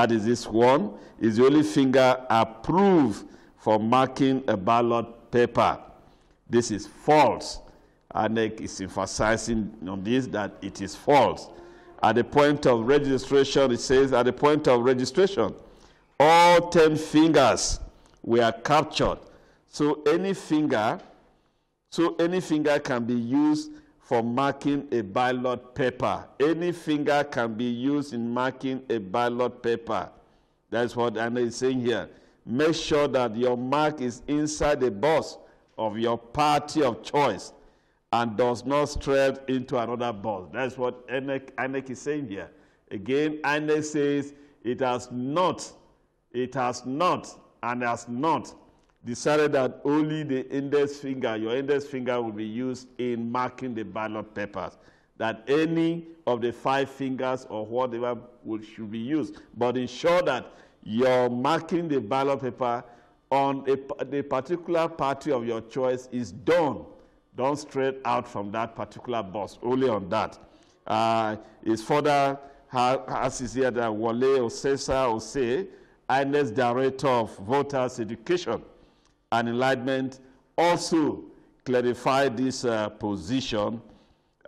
that is this one, is the only finger approved for marking a ballot paper. This is false. INEC is emphasizing on this that it is false. At the point of registration, it says, at the point of registration, all 10 fingers were captured. So any finger can be used for marking a ballot paper. Any finger can be used in marking a ballot paper. That's what INEC is saying here. Make sure that your mark is inside the box of your party of choice and does not stray into another box. That's what INEC is saying here. Again, INEC says it has not decided that only the index finger, your index finger, will be used in marking the ballot papers. That any of the 5 fingers or whatever should be used. But ensure that you're marking the ballot paper on the particular party of your choice is done. Don't stray out from that particular box, only on that. It's further, as is here, that Wale Osei, INEC's Director of Voters Education and Enlightenment, also clarified this position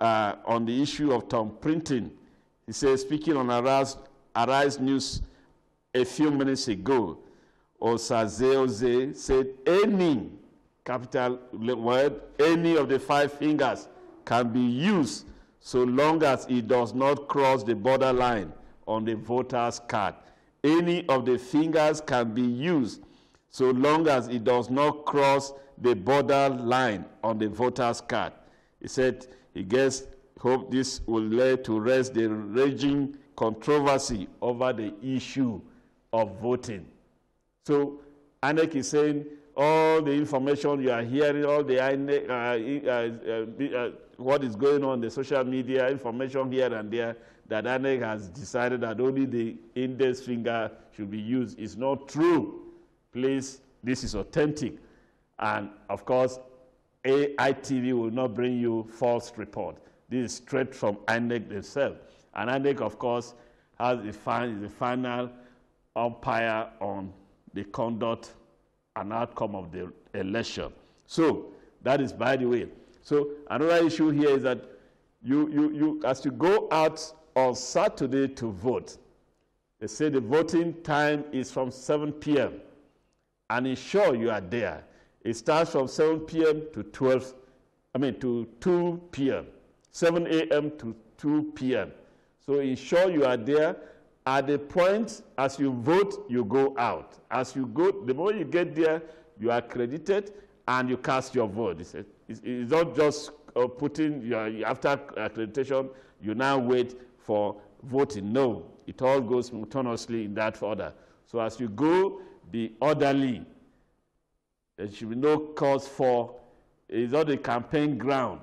on the issue of thumb printing. He says, speaking on Arise News a few minutes ago, Osaze said any, capital word, any of the 5 fingers can be used so long as it does not cross the borderline on the voter's card. Any of the fingers can be used so long as it does not cross the borderline on the voter's card. He said he hope this will lay to rest the raging controversy over the issue of voting. So INEC is saying all the information you are hearing, all the what is going on in the social media, information here and there, that INEC has decided that only the index finger should be used is not true. Please, this is authentic. And of course, ITV will not bring you false report. This is straight from INEC themselves. And INEC, of course, has the final umpire on the conduct and outcome of the election. So that is by the way. So another issue here is that you as you go out on Saturday to vote, they say the voting time is from 7 p.m. and ensure you are there. It starts from 7 p.m. to 2 p.m. 7 a.m. to 2 p.m. So ensure you are there. At the point, as you vote, you go out. As you go, the moment you get there, you are accredited and you cast your vote. It's not just putting after accreditation, you now wait for voting. No, it all goes simultaneously in that order. So as you go, be orderly. There should be no cause for, it's not a campaign ground.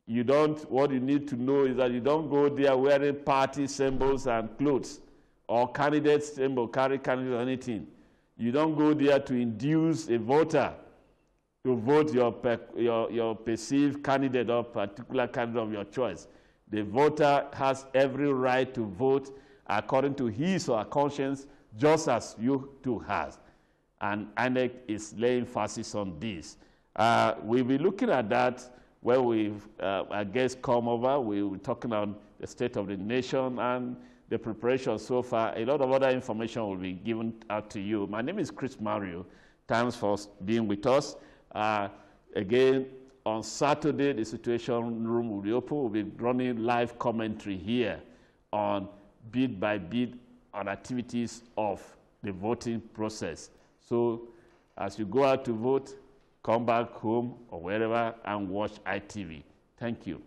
What you need to know is that you don't go there wearing party symbols and clothes or candidate symbol, carry candidate or anything. You don't go there to induce a voter to vote your perceived candidate or particular candidate of your choice. The voter has every right to vote according to his or her conscience, just as you too has. And INEC is laying emphasis on this. We'll be looking at that when we've, I guess, come over. We'll be talking about the state of the nation and the preparation so far. A lot of other information will be given out to you. My name is Chris Mario. Thanks for being with us. Again, on Saturday, the Situation Room will be open. We'll be running live commentary here on bit by bit on activities of the voting process. So as you go out to vote, come back home or wherever and watch ITV. Thank you.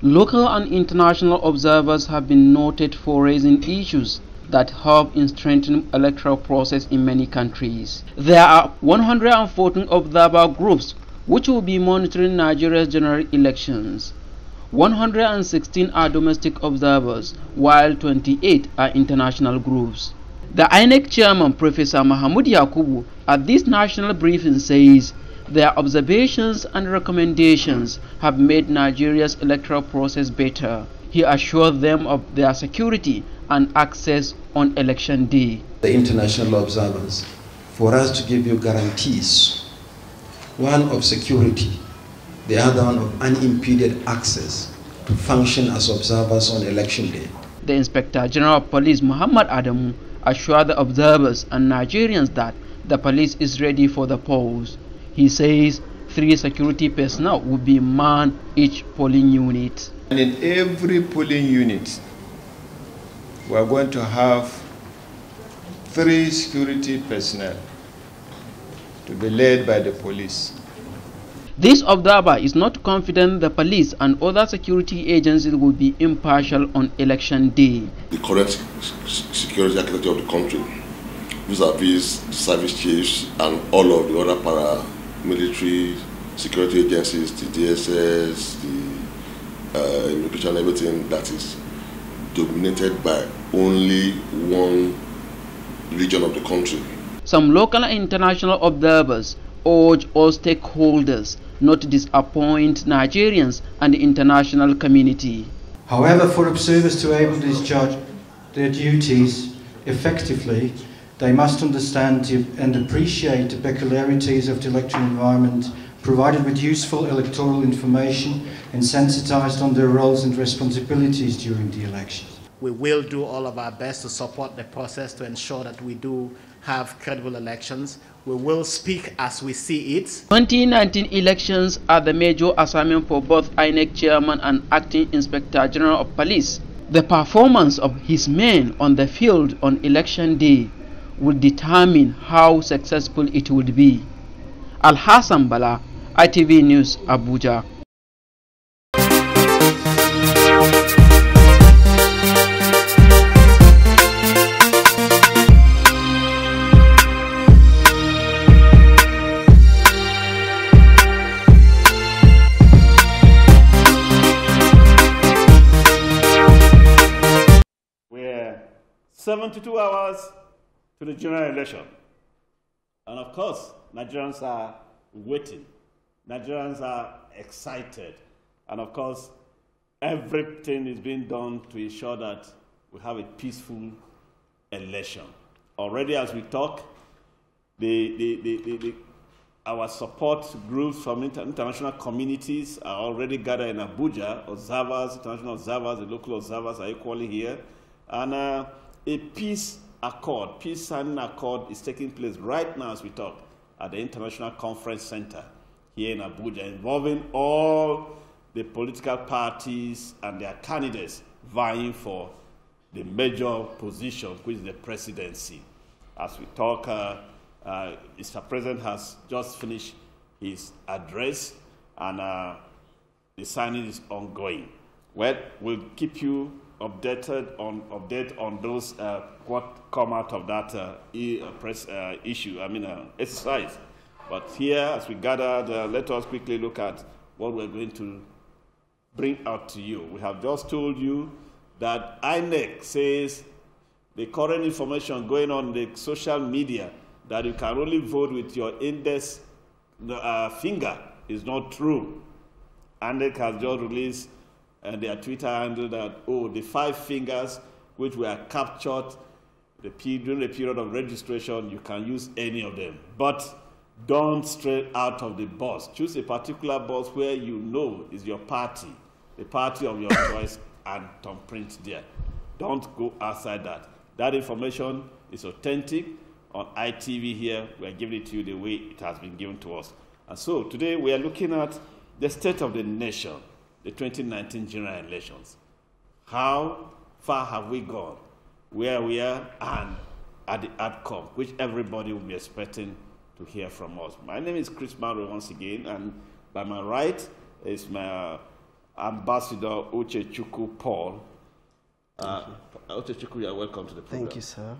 Local and international observers have been noted for raising issues that help in strengthening electoral process in many countries. There are 114 observer groups which will be monitoring Nigeria's general elections. 116 are domestic observers, while 28 are international groups. The INEC chairman, Professor Mahmoud Yakubu, at this national briefing says their observations and recommendations have made Nigeria's electoral process better. He assured them of their security and access on election day. The international observers, for us to give you guarantees, one of security, the other one of unimpeded access to function as observers on election day. The Inspector General of Police, Muhammad Adamu, assured the observers and Nigerians that the police is ready for the polls. He says 3 security personnel will be manned each polling unit. And in every polling unit, we are going to have 3 security personnel to be led by the police. This observer is not confident the police and other security agencies will be impartial on election day. The current security architecture of the country, vis-a-vis the service chiefs and all of the other paramilitary security agencies, the DSS, the immigration, everything, that is dominated by only one region of the country. Some local and international observers urge all stakeholders not to disappoint Nigerians and the international community. However, for observers to be able to discharge their duties effectively, they must understand and appreciate the peculiarities of the electoral environment, provided with useful electoral information and sensitized on their roles and responsibilities during the elections. We will do all of our best to support the process to ensure that we do have credible elections. We will speak as we see it. 2019 elections are the major assignment for both INEC chairman and acting Inspector General of Police. The performance of his men on the field on election day will determine how successful it would be. Al-Hassan Bala, ITV News, Abuja. We're 72 hours to the general election. And of course, Nigerians are waiting. Nigerians are excited. And of course, everything is being done to ensure that we have a peaceful election. Already as we talk, our support groups from international communities are already gathered in Abuja. Observers, international observers, the local observers are equally here. And a peace signing accord is taking place right now as we talk at the International Conference Center here in Abuja, involving all the political parties and their candidates vying for the major position, which is the presidency. As we talk, Mr. President has just finished his address, and the signing is ongoing. Well, we'll keep you update on those what come out of that exercise. But here, as we gathered, let us quickly look at what we're going to bring out to you. We have just told you that INEC says the current information going on the social media that you can only vote with your index finger is not true. INEC has just released their Twitter handle that, the 5 fingers which were captured during the period of registration, you can use any of them. But don't stray out of the box. Choose a particular box where you know is your party, the party of your choice, and thumbprint there. Don't go outside that. That information is authentic. On ITV here, we are giving it to you the way it has been given to us. And so today we are looking at the state of the nation, the 2019 general elections. How far have we gone? Where we are, and at the outcome, which everybody will be expecting to hear from us. My name is Chris Maro once again, and by my right is my Ambassador Uchechukwu Paul. Uchechukwu, you are welcome to the program. Thank you, sir.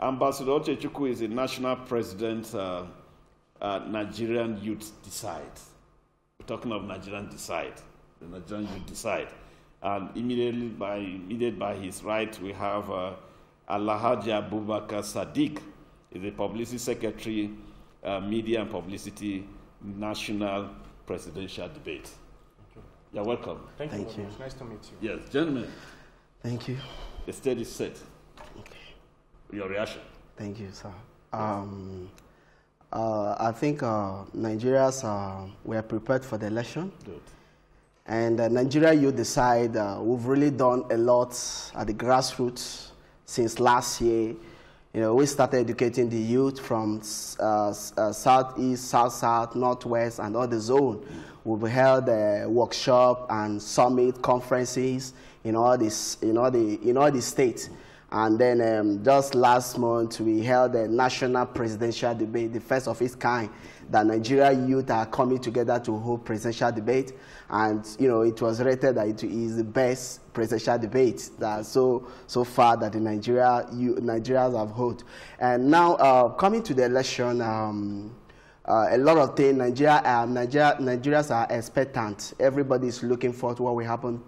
Ambassador Uchechukwu is the national president Nigerian Youth Decide. We're talking of Nigerian Decide. The Nigerian youth decide. And immediately by his right, we have Alhaji Abubakar Sadiq, is the Publicity Secretary, Media and Publicity, National Presidential Debate. You're welcome. Thank you. It's nice to meet you. Yes, gentlemen. Thank you. The stage is set. Okay. Your reaction? Thank you, sir. I think Nigerians were prepared for the election. Good. And Nigeria youth decide we've really done a lot at the grassroots since last year. You know, we started educating the youth from southeast, south, northwest, and all the zone. We've held a workshop and summit conferences in all the states. And then just last month, we held a national presidential debate, the first of its kind, that Nigeria youth are coming together to hold presidential debate. And, you know, it was rated that it is the best presidential debate that so far that the Nigerians have held. And now, coming to the election, a lot of things, Nigerians are expectant. Everybody is looking forward to what will happen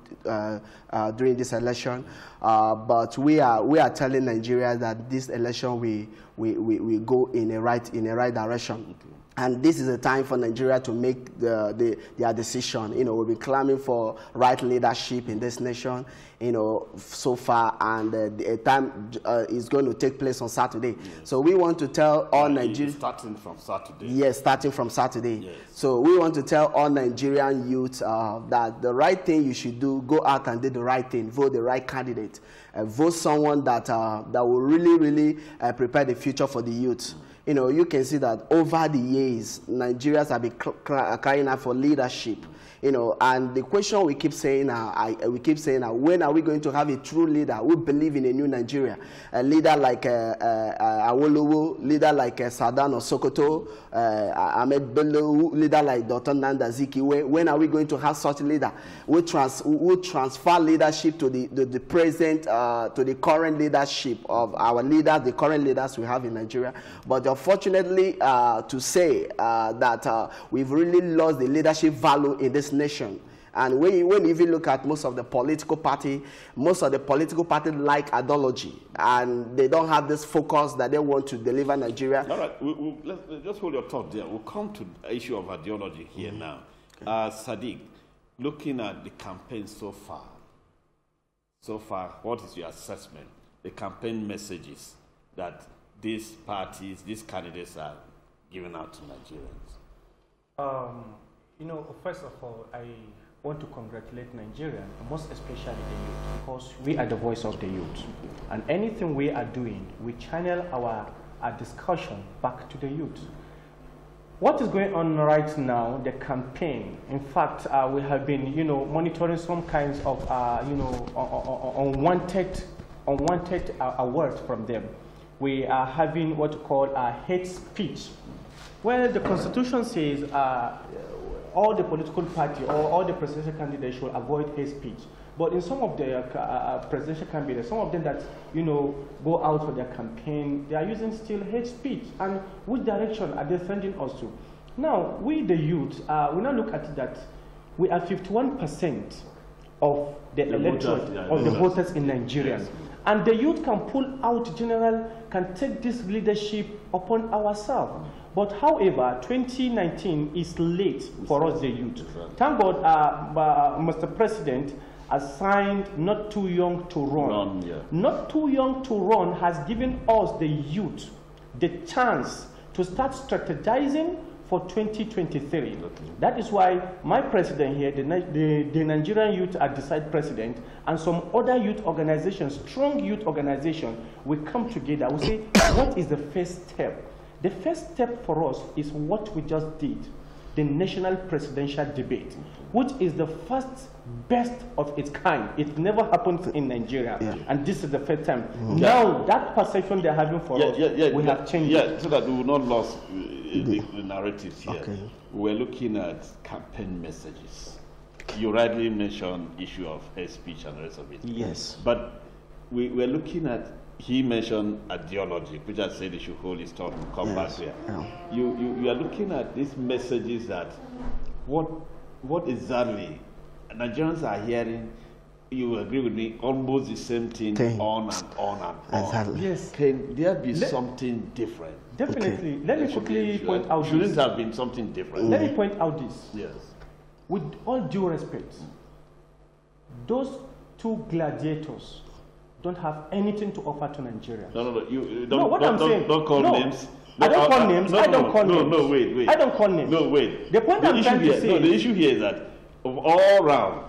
during this election. But we are telling Nigeria that this election we go in a right direction. Okay. And this is a time for Nigeria to make their decision. You know, we'll be clamoring for right leadership in this nation, you know, so far, and the time is going to take place on Saturday. Yes. So we want to tell all Nigerians... Starting from Saturday. Yes, starting from Saturday. Yes. So we want to tell all Nigerian youth that the right thing you should do, go out and do the right thing, vote the right candidate, vote someone that will really prepare the future for the youth. You know, you can see that over the years, Nigerians have been crying out for leadership. You know, and the question we keep saying now, when are we going to have a true leader who believe in a new Nigeria? A leader like Awolowo, leader like Sadan or Sokoto, Ahmed Bello, leader like Dr. Nanda Zikiwe. When are we going to have such a leader who transfer leadership to the present, to the current leadership of our leaders, the current leaders we have in Nigeria? But unfortunately, to say that we've really lost the leadership value in this nation. And when you even look at most of the political parties like ideology, and they don't have this focus that they want to deliver Nigeria. All right, let's just hold your thought there. We'll come to the issue of ideology here now. Okay. Sadiq, looking at the campaign so far, what is your assessment? The campaign messages that these parties, these candidates are giving out to Nigerians? You know, first of all, I want to congratulate Nigerians, most especially the youth, because we are the voice of the youth. And anything we are doing, we channel our discussion back to the youth. What is going on right now, the campaign, in fact, we have been, you know, monitoring some kinds of, you know, unwanted words from them. We are having what you call hate speech. Well, the Constitution says all the political party or all the presidential candidates should avoid hate speech. But in some of the presidential candidates, some of them that, you know, go out for their campaign, they are using still hate speech. And which direction are they sending us to? Now, we the youth, we now look at it that we are 51% of the electorate, of the voters in Nigeria. Yes. And the youth can pull out can take this leadership upon ourselves. But however, 2019 is late for us, the youth. Thank God, Mr. President has signed Not Too Young to Run. Not Too Young to Run has given us, the youth, the chance to start strategizing for 2023. That is why my president here, the Nigerian Youth at Decide President, and some other youth organizations, strong youth organizations, will come together. We say, what is the first step? The first step for us is what we just did, the national presidential debate, which is the first best of its kind. It never happened in Nigeria, and this is the first time. Now, that perception they're having for us, we have changed it. So that we will not lose the narratives here. Okay. We're looking at campaign messages. You rightly mentioned issue of hate speech and the rest of it. Yes. But we're looking at, he mentioned ideology, which I said he should hold his thought and come back here. Yeah. You are looking at these messages that what exactly Nigerians are hearing, you agree with me, almost the same thing on and on and on. Exactly. Yes. Can there be something different? Definitely. Let me quickly point out Shouldn't this. have been something different. Let me point out this. Yes. With all due respect, those two gladiators don't have anything to offer to Nigeria. No. You No, what I'm saying. Don't call No. names. I don't call names. I don't call names. No, wait. I don't call names. No, wait. The point I'm trying to say. No, the issue here is that of all round,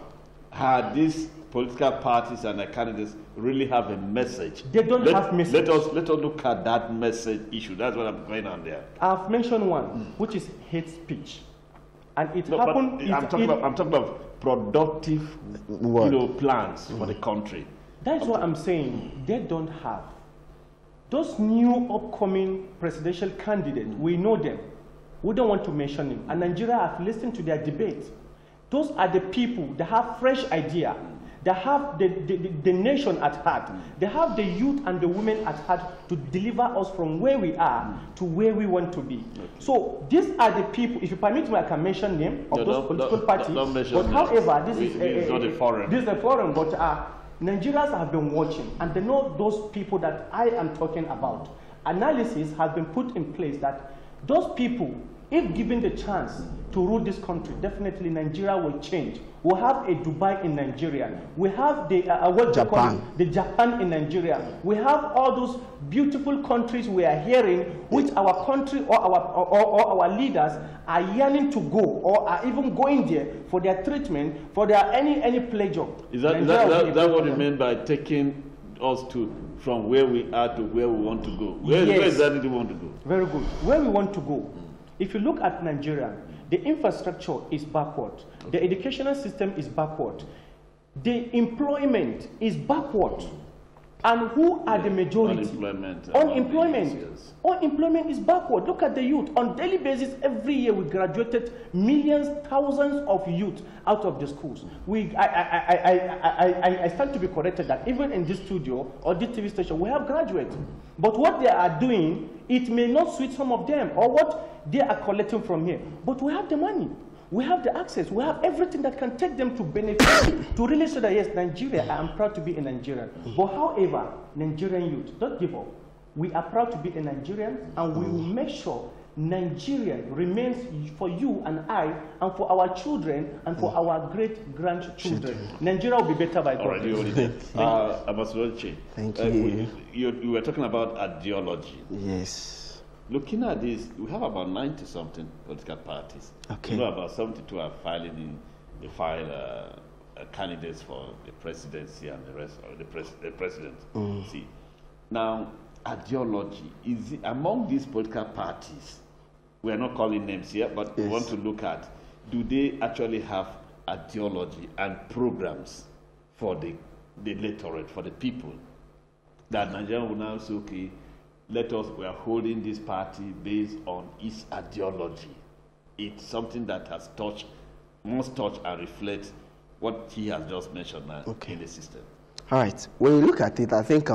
had these political parties and their candidates really have a message? They don't have message. Let us look at that message issue. That's what I'm going on there. I've mentioned one, which is hate speech, and it happened. I'm talking about productive, plans for the country. That's what I'm saying. They don't have. Those new upcoming presidential candidates, we know them. We don't want to mention them. And Nigeria have listened to their debate. Those are the people that have fresh idea. They have the nation at heart. They have the youth and the women at heart to deliver us from where we are to where we want to be. Okay. So these are the people, if you permit me, I can mention them of those political parties. But however, this is not a forum. This is a forum, but Nigerians have been watching, and they know those people that I am talking about. Analysis has been put in place that those people, if given the chance to rule this country, definitely Nigeria will change. We have a Dubai in Nigeria. We have the the Japan in Nigeria. We have all those beautiful countries we are hearing, which our country or our leaders are yearning to go, or are even going there for their treatment, for their any pleasure. Is that what you mean by taking us from where we are to where we want to go? Where exactly do we want to go? Very good. Where we want to go. If you look at Nigeria, the infrastructure is backward. The educational system is backward. The employment is backward. And who are the majority? Unemployment. Yes. Unemployment is backward. Look at the youth. On daily basis, every year we graduated millions, thousands of youth out of the schools. I stand to be corrected that even in this studio or this TV station, we have graduates. But what they are doing, it may not suit some of them, or what they are collecting from here. But we have the money. We have the access. We have everything that can take them to benefit, to really say that, yes, Nigeria, I am proud to be a Nigerian. But however, Nigerian youth, don't give up. We are proud to be a Nigerian, and we will make sure Nigeria remains for you and I, and for our children, and for our great-grandchildren. Nigeria will be better by God. Thank you. You were talking about ideology. Yes. Looking at this, we have about 90-something political parties. Okay. About 72 are filing candidates for the presidency and the rest of the president. See, now ideology is it, among these political parties. We are not calling names here, but we want to look at: do they actually have ideology and programs for the electorate, for the people? That Nigeria will now say, okay, we are holding this party based on its ideology. It's something that has must touch and reflect what he has just mentioned now in the system. All right. When you look at it, I think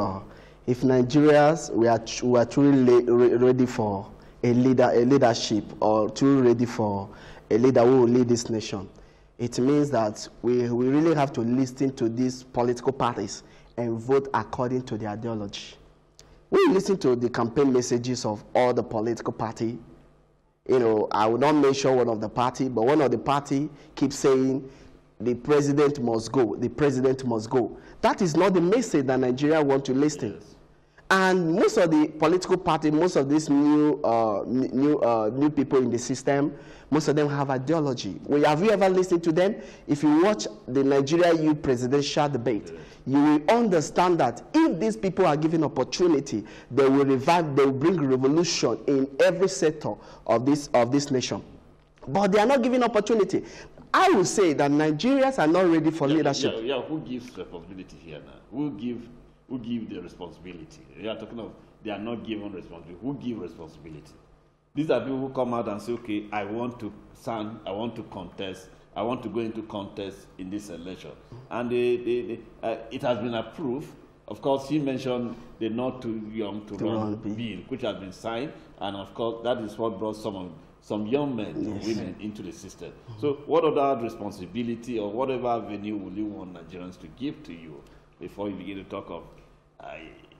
if Nigerians we are truly ready for a leadership, or truly ready for a leader who will lead this nation, it means that we really have to listen to these political parties and vote according to their ideology. When you listen to the campaign messages of all the political parties, I will not mention one of the party, but one of the party keeps saying, the president must go, the president must go. That is not the message that Nigeria want to listen. Yes. And most of the political party, most of these new people in the system, most of them have ideology. Have you ever listened to them? If you watch the Nigeria youth presidential debate, you will understand that if these people are given opportunity, they will bring revolution in every sector of this nation. But they are not given opportunity. I will say that Nigerians are not ready for leadership. Who gives responsibility here now? Who give the responsibility? You are talking of they are not given responsibility. Who give responsibility? These are people who come out and say, okay, I want to contest, I want to go into contest in this election. And it has been approved. Of course, he mentioned the not too young to run bill, which has been signed. And of course, that is what brought some some young men and women into the system. So what other responsibility or whatever avenue will you want Nigerians to give to you before you begin to talk of,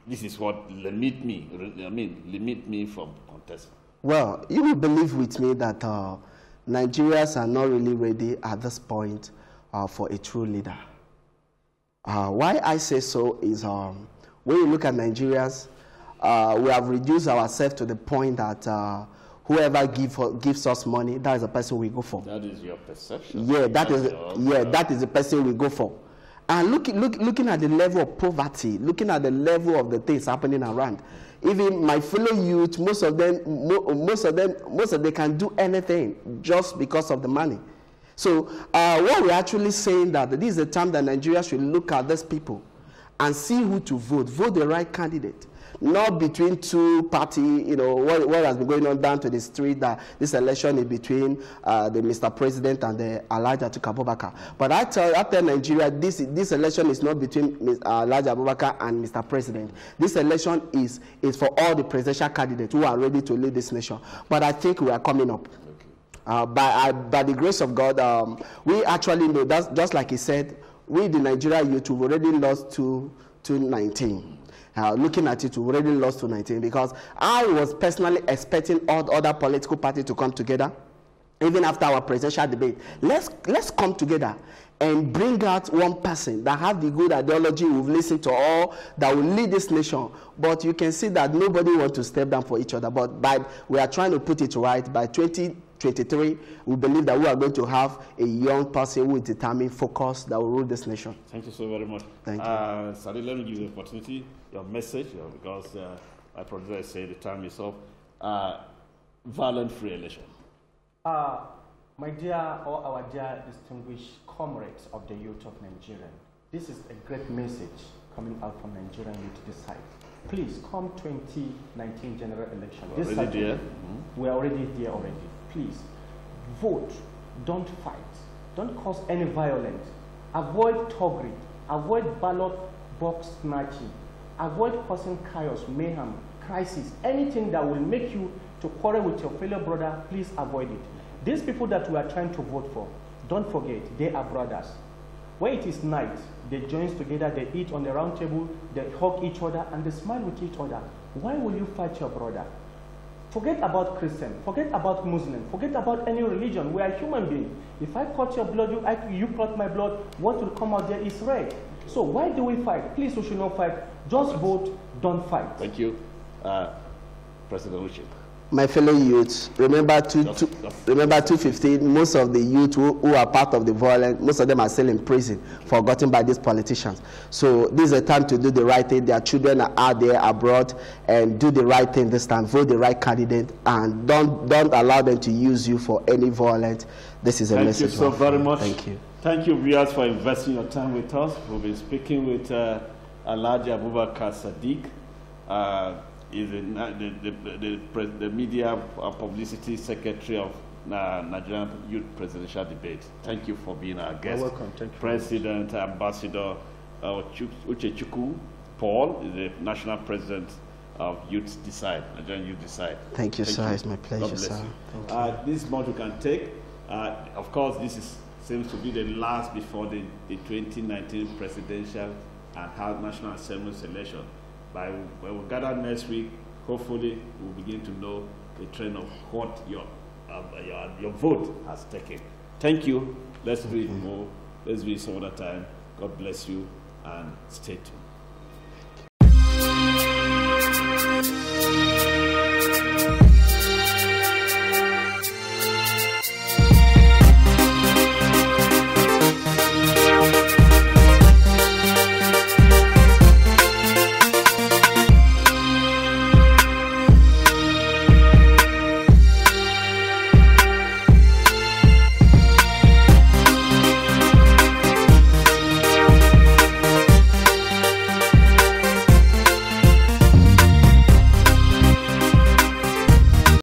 this is what limit me from contesting? Well, you will believe with me that Nigerians are not really ready at this point for a true leader. Why I say so is when you look at Nigerians, we have reduced ourselves to the point that whoever gives us money, that is the person we go for. That is your perception. Yeah, that is the person we go for. And looking at the level of poverty, looking at the level of the things happening around, even my fellow youth, most of them can do anything just because of the money. So what we're actually saying that this is the time that Nigeria should look at these people and see who to vote the right candidate. Not between two parties, you know, what has been going on down to the street, that this election is between the Mr. President and the Alhaji Atiku Abubakar. But I tell Nigeria, this election is not between Alhaji Abubakar and Mr. President. This election is for all the presidential candidates who are ready to lead this nation. But I think we are coming up. By the grace of God, we actually know, that's just like he said, we, the Nigeria youth, we've already lost to 19. Looking at it, we already lost to 19 because I was personally expecting all other political parties to come together, even after our presidential debate. Let's come together and bring out one person that have the good ideology we've listened to all, that will lead this nation. But you can see that nobody wants to step down for each other. But we are trying to put it right. By 2023, we believe that we are going to have a young person who is determined, focused, that will rule this nation. Thank you so very much. Thank you. Sadi, let me give you the opportunity, your message, because my producer said the time is up. Violent-free election. My dear, or our dear distinguished comrades of the youth of Nigeria, this is a great message coming out from Nigerian youth this side. Please come 2019 general election. We're already there. We are already there already. Please vote. Don't fight. Don't cause any violence. Avoid thuggery. Avoid ballot box snatching. Avoid causing chaos, mayhem, crisis. Anything that will make you to quarrel with your fellow brother, please avoid it. These people that we are trying to vote for, don't forget, they are brothers. When it is night, they join together, they eat on the round table, they hug each other, and they smile with each other. Why will you fight your brother? Forget about Christian, forget about Muslim, forget about any religion. We are human beings. If I cut your blood, you cut my blood, what will come out there is red. So why do we fight? Please, we should not fight. Just vote, don't fight. Thank you. President Uche. My fellow youths, remember 2015, most of the youth who are part of the violence, most of them are still in prison, forgotten by these politicians. So this is a time to do the right thing. Their children are out there abroad, and do the right thing this time. Vote the right candidate, and don't allow them to use you for any violence. This is a message. Thank you so very much. Thank you. Thank you, viewers, for investing your time with us. We'll be speaking with Alhaji Abubakar Sadiq. Is the media publicity secretary of Nigerian Youth Presidential Debate. Thank you for being our guest. You're welcome. Thank you. President Ambassador Uchechukwu Paul is the national president of Youth Decide, Nigerian Youth Decide. Thank you, sir. It's my pleasure, sir. This month we can take. Of course, seems to be the last before the 2019 presidential and National Assembly election. When we gather next week, hopefully we'll begin to know the trend of what your vote has taken. Thank you. Let's do it more. Let's do it some other time. God bless you and stay tuned.